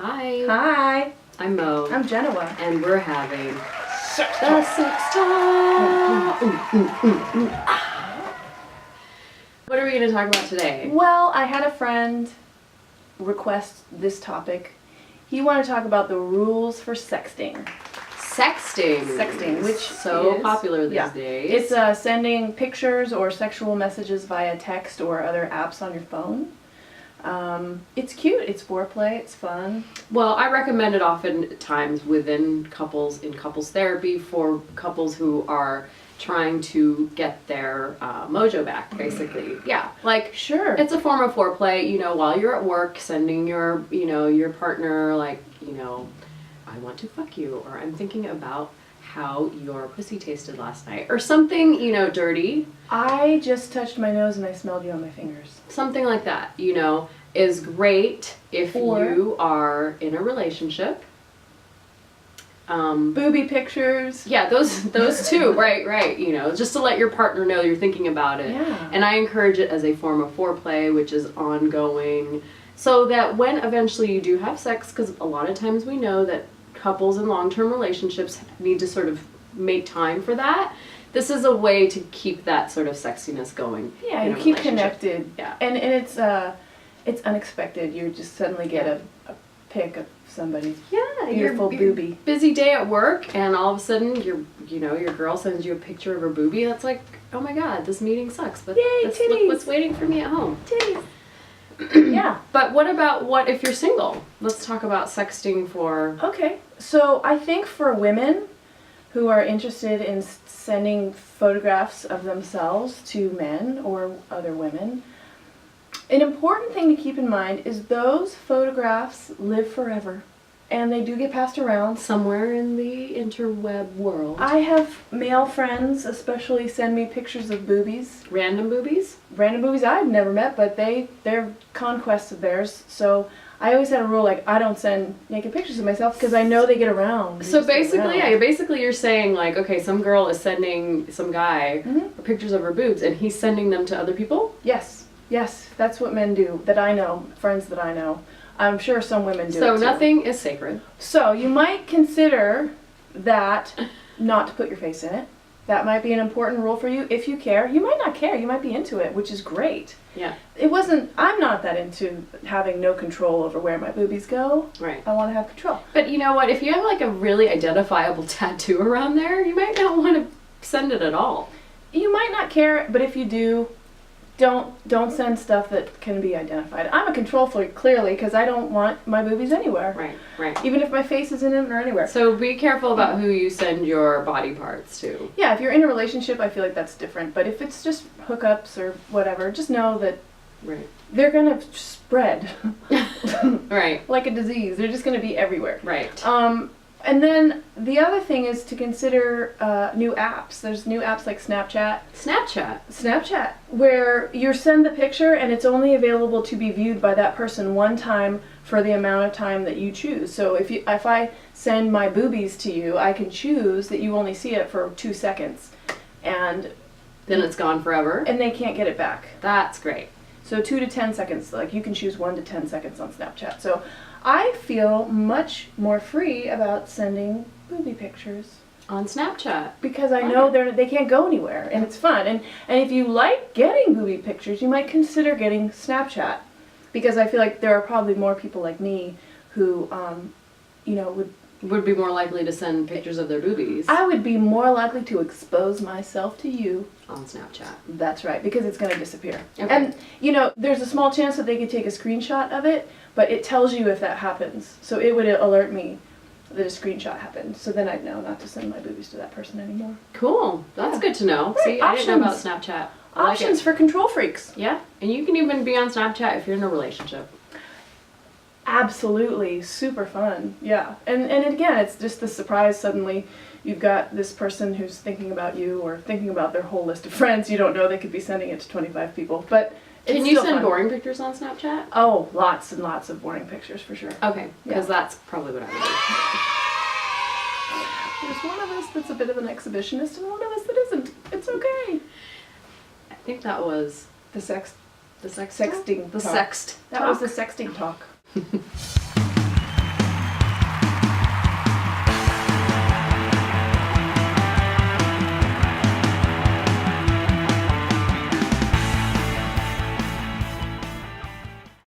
Hi. Hi. I'm Mo. I'm Jenoa. And we're having Sex the sex talk. What are we going to talk about today? Well, I had a friend request this topic. He wanted to talk about the rules for sexting. Sexting. Which so is popular these days. It's sending pictures or sexual messages via text or other apps on your phone. It's cute, it's foreplay, it's fun. Well, I recommend it oftentimes within couples, in couples therapy, for couples who are trying to get their mojo back, basically. Yeah, like, Sure. it's a form of foreplay, while you're at work, sending your, your partner, like, I want to fuck you, or I'm thinking about how your pussy tasted last night, or something, dirty. I just touched my nose and I smelled you on my fingers. Something like that, is great if you are in a relationship. Booby pictures. Yeah, those two, right, just to let your partner know you're thinking about it. Yeah. And I encourage it as a form of foreplay, which is ongoing, so that when eventually you do have sex, because a lot of times we know that couples in long-term relationships need to sort of make time for that. This is a way to keep that sort of sexiness going. Yeah, you keep connected. Yeah. And it's unexpected. You just suddenly get a pic of somebody's beautiful boobie. Busy day at work, and all of a sudden your girl sends you a picture of her boobie. That's like, oh my god, this meeting sucks, but yay, look what's waiting for me at home. Titties. Yeah. But what if you're single? Let's talk about sexting for... Okay. So I think for women who are interested in sending photographs of themselves to men or other women, an important thing to keep in mind is those photographs live forever. And they do get passed around. Somewhere in the interweb world. I have male friends especially send me pictures of boobies. Random boobies? Random boobies I've never met, but they're conquests of theirs. So I always had a rule, like, I don't send naked pictures of myself because I know they get around. So basically you're saying, like, okay, some girl is sending some guy pictures of her boobs, and he's sending them to other people? Yes, that's what men do, that I know, friends that I know. I'm sure some women do it So too. nothing is sacred. So you might consider that not to put your face in it. That might be an important rule for you if you care. You might not care, you might be into it, which is great. Yeah. I'm not that into having no control over where my boobies go. Right. I want to have control. But you know what, if you have like a really identifiable tattoo around there, you might not want to send it at all. You might not care, but if you do, don't send stuff that can be identified. I'm a control freak, clearly, because I don't want my boobies anywhere. Right. Even if my face is in them or anywhere. So be careful about who you send your body parts to. Yeah, if you're in a relationship, I feel like that's different. But if it's just hookups or whatever, just know that they're going to spread. Right. Like a disease. They're just going to be everywhere. Right. And then the other thing is to consider new apps. There's new apps like Snapchat, where you send the picture and it's only available to be viewed by that person one time for the amount of time that you choose. So if I send my boobies to you, I can choose that you only see it for 2 seconds. And then it's gone forever. And they can't get it back. That's great. So 2 to 10 seconds, like you can choose 1 to 10 seconds on Snapchat. So I feel much more free about sending booby pictures on Snapchat because I know they can't go anywhere, and it's fun. And if you like getting booby pictures, you might consider getting Snapchat, because I feel like there are probably more people like me who, would be more likely to send pictures of their boobies. I would be more likely to expose myself to you on Snapchat. That's right, because it's going to disappear. Okay. And, there's a small chance that they could take a screenshot of it, but it tells you if that happens. So it would alert me that a screenshot happened. So then I'd know not to send my boobies to that person anymore. Cool. That's good to know. Right. See, I didn't know about Snapchat. Options for control freaks. Yeah. And you can even be on Snapchat if you're in a relationship. Absolutely. Super fun. Yeah. And again, it's just the surprise. Suddenly you've got this person who's thinking about you or thinking about their whole list of friends. You don't know they could be sending it to 25 people. But can you send boring pictures on Snapchat? Oh, lots and lots of boring pictures for sure. Okay. Because that's probably what I would do. There's one of us that's a bit of an exhibitionist and one of us that isn't. It's okay. I think that was the sexting The talk. sext That was the sexting talk.